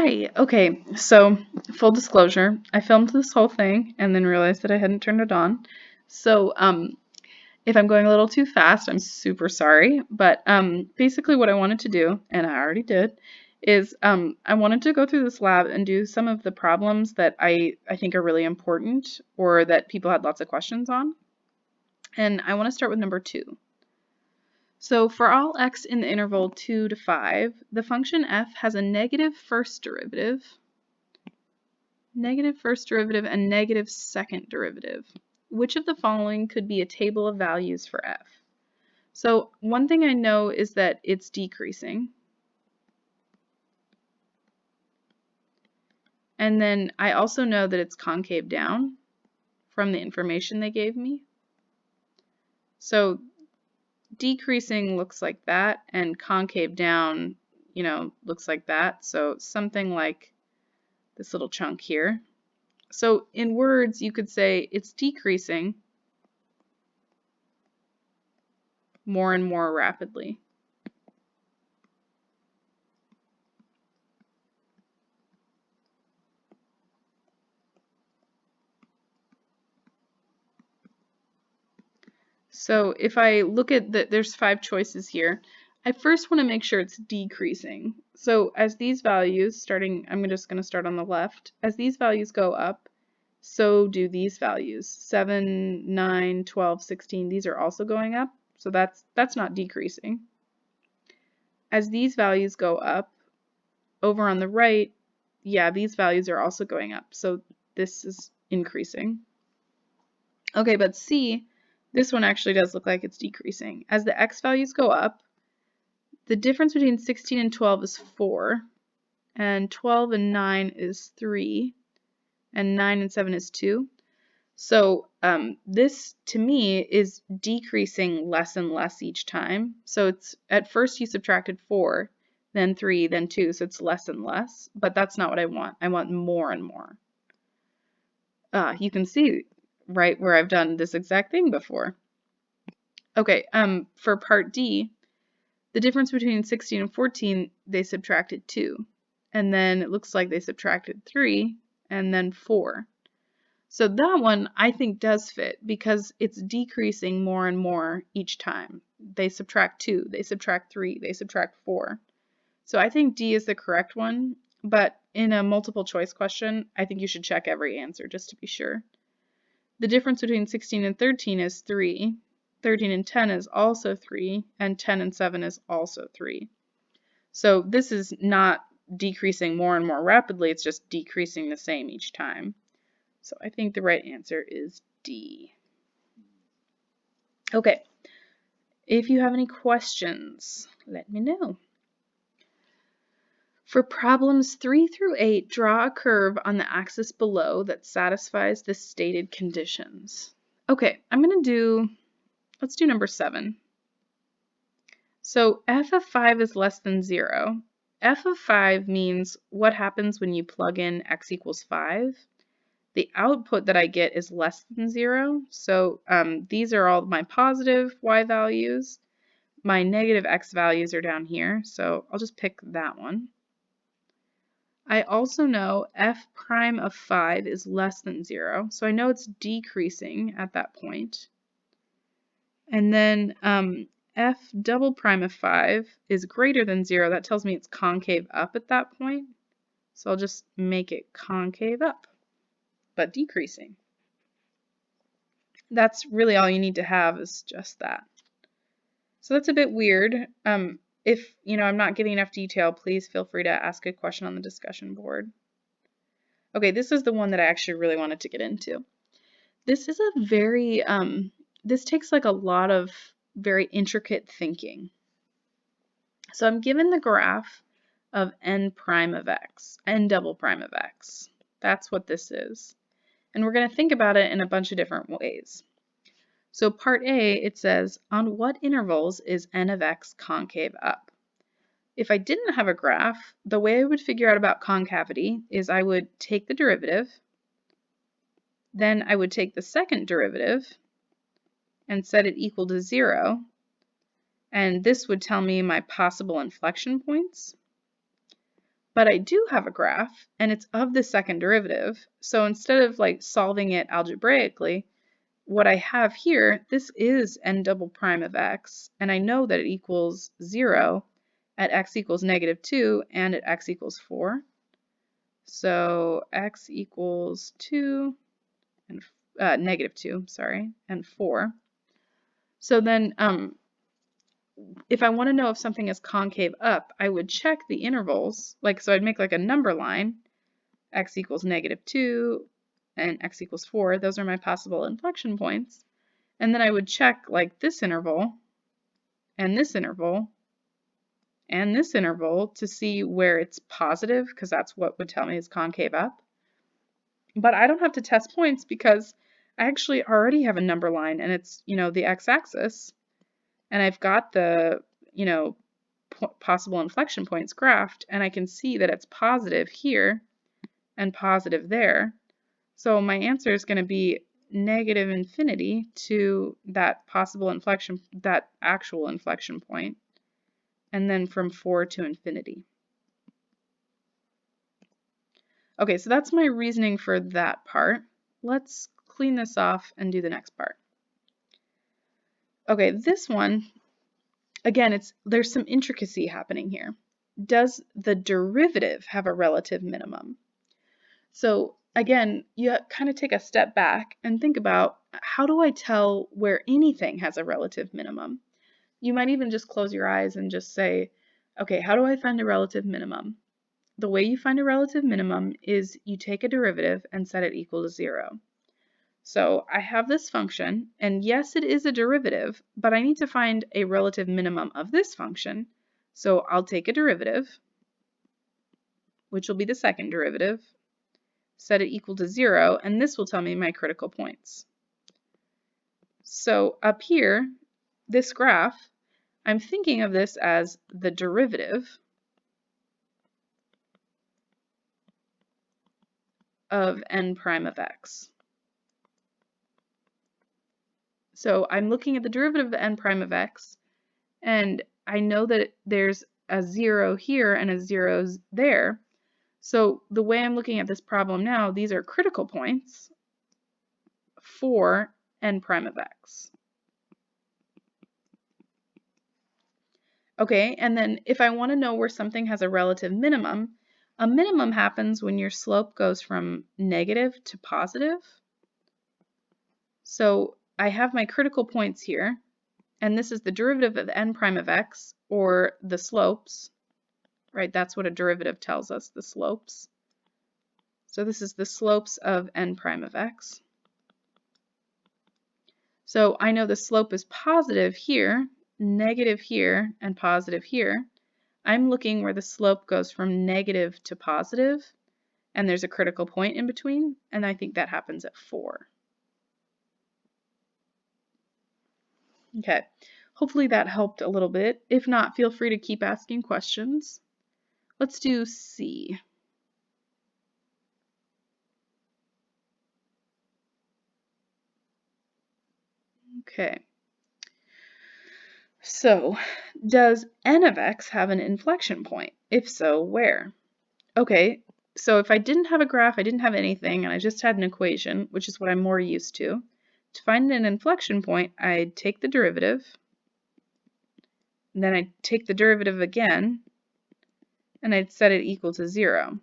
Hi. Okay, so full disclosure, I filmed this whole thing and then realized that I hadn't turned it on. So, if I'm going a little too fast, I'm super sorry. But basically, what I wanted to do, and I already did, is I wanted to go through this lab and do some of the problems that I think are really important or that people had lots of questions on. And I want to start with number 2. So for all x in the interval 2 to 5, the function f has a negative first derivative, and negative second derivative. Which of the following could be a table of values for f? So one thing I know is that it's decreasing. And then I also know that it's concave down from the information they gave me. So decreasing looks like that, and concave down, looks like that. So something like this little chunk here. So in words, you could say it's decreasing more and more rapidly. So if I look at there's 5 choices here. I first want to make sure it's decreasing. So as these values, I'm just going to start on the left. As these values go up, so do these values. 7, 9, 12, 16, these are also going up. So that's not decreasing. As these values go up, over on the right, yeah, these values are also going up. So this is increasing. Okay, but C, this one actually does look like it's decreasing. As the x values go up, the difference between 16 and 12 is 4, and 12 and 9 is 3, and 9 and 7 is 2. So this, to me, is decreasing less and less each time. So it's at first you subtracted 4, then 3, then 2, so it's less and less. But that's not what I want. I want more and more. You can see right where I've done this exact thing before. Okay, for part D, the difference between 16 and 14, they subtracted 2. And then it looks like they subtracted 3 and then 4. So that one I think does fit because it's decreasing more and more each time. They subtract 2, they subtract 3, they subtract 4. So I think D is the correct one, but in a multiple choice question, I think you should check every answer just to be sure. The difference between 16 and 13 is 3. 13 and 10 is also 3, and 10 and 7 is also 3. So this is not decreasing more and more rapidly, it's just decreasing the same each time. So I think the right answer is D. Okay, if you have any questions, let me know. For problems 3 through 8, draw a curve on the axis below that satisfies the stated conditions. Okay, let's do number 7. So f of 5 is less than 0. F of 5 means what happens when you plug in x equals 5. The output that I get is less than 0. So these are all my positive y values. My negative x values are down here. So I'll just pick that one. I also know f prime of 5 is less than 0. So I know it's decreasing at that point. And then f double prime of 5 is greater than 0. That tells me it's concave up at that point. So I'll just make it concave up, but decreasing. That's really all you need to have is just that. So that's a bit weird. If I'm not giving enough detail, please feel free to ask a question on the discussion board. Okay, this is the one that I actually really wanted to get into. This is a very, this takes like a lot of very intricate thinking. So I'm given the graph of n prime of x, n double prime of x. That's what this is. And we're going to think about it in a bunch of different ways. So part A, it says, on what intervals is n of x concave up? If I didn't have a graph, the way I would figure out about concavity is I would take the derivative, then I would take the second derivative and set it equal to 0, and this would tell me my possible inflection points. But I do have a graph, and it's of the second derivative. So instead of like solving it algebraically, what I have here, this is n double prime of x, and I know that it equals 0 at x equals -2 and at x equals 4. So x equals 2 and -2, sorry, and 4. So then if I want to know if something is concave up, I would check the intervals. So I'd make like a number line, x equals -2 and x equals 4. Those are my possible inflection points. And then I would check like this interval and this interval and this interval to see where it's positive, because that's what would tell me it's concave up. But I don't have to test points because I actually already have a number line, and it's, the x-axis, and I've got the, possible inflection points graphed, and I can see that it's positive here and positive there. So my answer is going to be -infinity to that possible inflection, that actual inflection point, and then from 4 to infinity. Okay, so that's my reasoning for that part. Let's clean this off and do the next part. Okay, this one, again, there's some intricacy happening here. Does the derivative have a relative minimum? So again, you kind of take a step back and think about, how do I tell where anything has a relative minimum? You might even just close your eyes and just say, okay, how do I find a relative minimum? The way you find a relative minimum is you take a derivative and set it equal to 0. So I have this function, and yes, it is a derivative, but I need to find a relative minimum of this function. So I'll take a derivative, which will be the second derivative, set it equal to 0, and this will tell me my critical points. So up here, this graph, I'm thinking of this as the derivative of n prime of x. So I'm looking at the derivative of n prime of x, and I know that there's a 0 here and a 0 there. So the way I'm looking at this problem now, these are critical points for n prime of x. Okay, and then if I want to know where something has a relative minimum, a minimum happens when your slope goes from negative to positive. So I have my critical points here, and this is the derivative of n prime of x, or the slopes, right? That's what a derivative tells us, the slopes. So this is the slopes of n prime of x. So I know the slope is positive here, negative here, and positive here. I'm looking where the slope goes from negative to positive, and there's a critical point in between, and I think that happens at 4. Okay, hopefully that helped a little bit. If not, feel free to keep asking questions. Let's do C. Okay. So, does n of x have an inflection point? If so, where? Okay, so if I didn't have a graph, I didn't have anything, and I just had an equation, which is what I'm more used to find an inflection point, I'd take the derivative, and then I'd take the derivative again, and I'd set it equal to 0.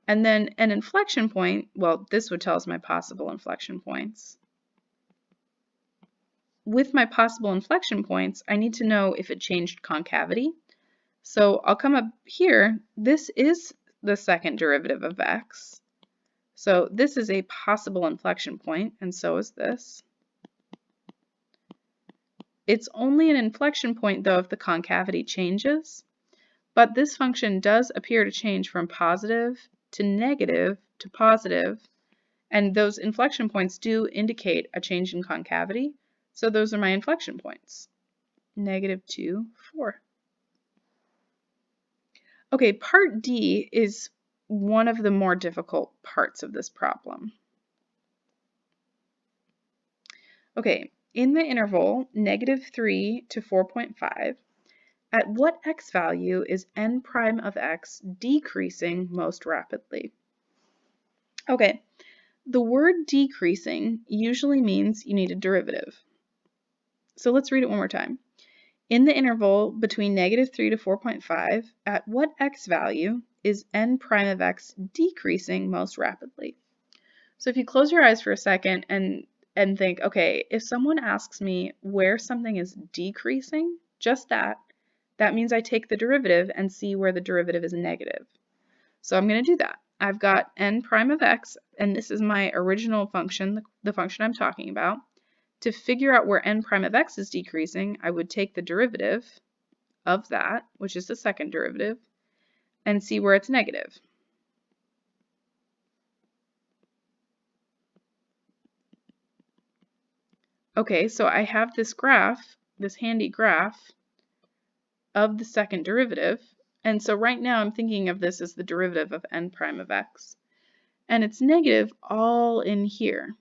And then an inflection point, well, this would tell us my possible inflection points. With my possible inflection points, I need to know if it changed concavity. So I'll come up here. This is the second derivative of x. So this is a possible inflection point, and so is this. It's only an inflection point, though, if the concavity changes. But this function does appear to change from positive to negative to positive, and those inflection points do indicate a change in concavity. So those are my inflection points, -2, 4. Okay, part D is one of the more difficult parts of this problem. Okay, in the interval -3 to 4.5, at what x value is n prime of x decreasing most rapidly? Okay, the word decreasing usually means you need a derivative. So let's read it one more time. In the interval between -3 to 4.5, at what x value is n prime of x decreasing most rapidly? So if you close your eyes for a second and think, okay, if someone asks me where something is decreasing, just that means I take the derivative and see where the derivative is negative. So I'm going to do that. I've got n prime of x, and this is my original function, the function I'm talking about. To figure out where n prime of x is decreasing, I would take the derivative of that, which is the second derivative, and see where it's negative. Okay, so I have this graph, this handy graph of the second derivative. And so right now I'm thinking of this as the derivative of n prime of x. And it's negative all in here.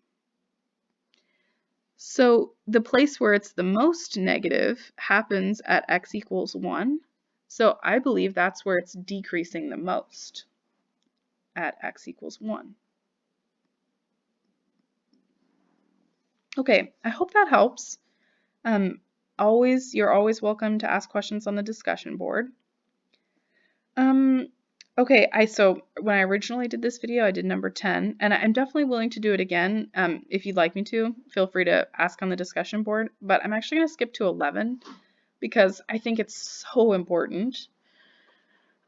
So the place where it's the most negative happens at x equals 1. So I believe that's where it's decreasing the most, at x equals 1. Okay, I hope that helps. You're always welcome to ask questions on the discussion board. Okay, so when I originally did this video, I did number 10, and I'm definitely willing to do it again. If you'd like me to, feel free to ask on the discussion board, but I'm actually going to skip to 11 because I think it's so important.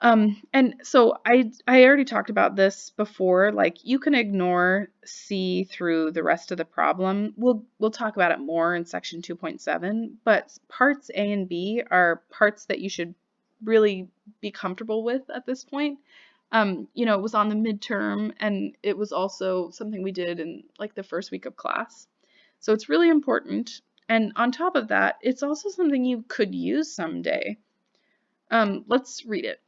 And so I already talked about this before, like you can ignore C through the rest of the problem. We'll talk about it more in section 2.7, but parts A and B are parts that you should really be comfortable with at this point. It was on the midterm, and it was also something we did in like the first week of class. So it's really important. And on top of that, it's also something you could use someday. Let's read it.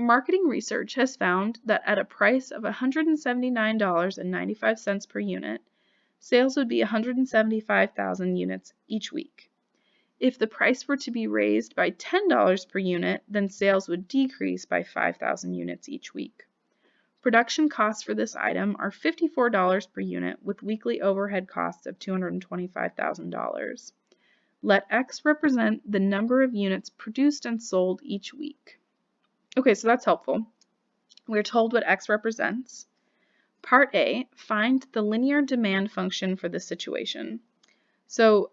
Marketing research has found that at a price of $179.95 per unit, sales would be 175,000 units each week. If the price were to be raised by $10 per unit, then sales would decrease by 5,000 units each week. Production costs for this item are $54 per unit with weekly overhead costs of $225,000. Let X represent the number of units produced and sold each week. Okay, so that's helpful. We're told what X represents. Part A, find the linear demand function for the situation. So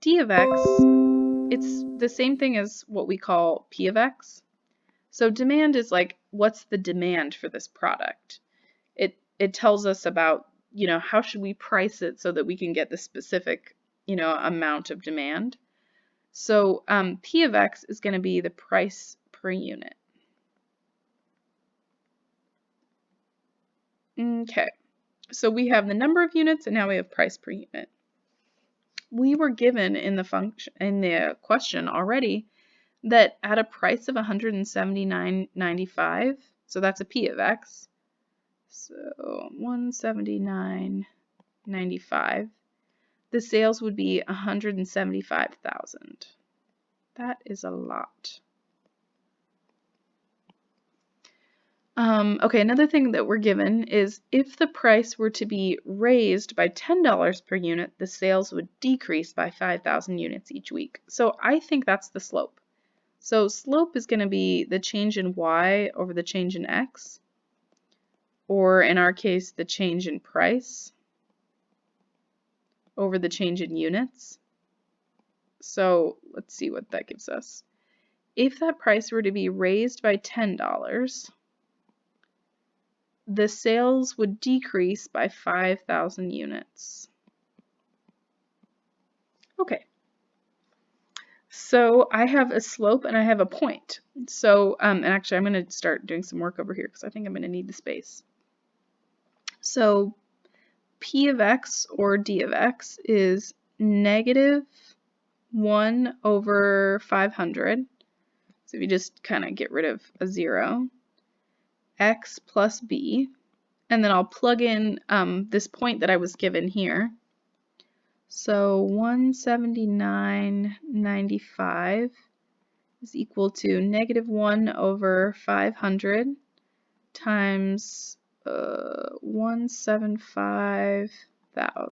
D of X, it's the same thing as what we call P of X. So demand is like, what's the demand for this product? It tells us about, how should we price it so that we can get the specific, amount of demand. So P of X is going to be the price per unit. Okay, so we have the number of units and now we have price per unit. We were given in the question already that at a price of $179.95, so that's a P of X, so $179.95, the sales would be 175,000. That is a lot. Okay, another thing that we're given is if the price were to be raised by $10 per unit, the sales would decrease by 5,000 units each week. So I think that's the slope. So slope is going to be the change in y over the change in x, or in our case, the change in price over the change in units. So let's see what that gives us. If that price were to be raised by $10, the sales would decrease by 5,000 units. Okay. So I have a slope and I have a point. So, and actually I'm going to start doing some work over here because I think I'm going to need the space. So P of X or D of X is negative 1 over 500. So if you just kind of get rid of a 0, X plus B, and then I'll plug in this point that I was given here. So 179.95 is equal to -1/500 times 175,000.